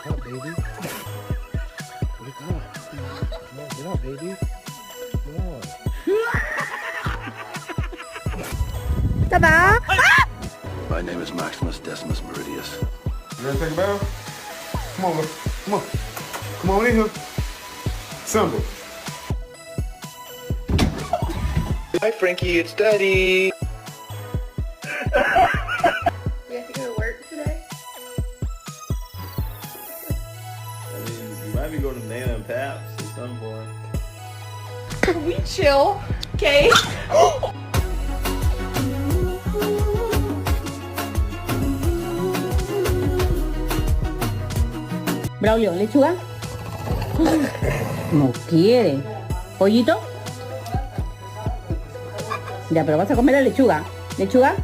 up, baby. Wake up. Come on, get up, baby. Come on. Ta-da! My name is Maximus Decimus Meridius. You ready to take a bath? Come on, come on. Come on in here. Simple. Hi, Frankie, it's Daddy. We have to go to work today? I mean, you might be going to Nana and Paps at some point. We chill, okay? Braulio, ¿lechuga? No quiere. ¿Pollito? Ya, pero vas a comer la lechuga. ¿Lechuga?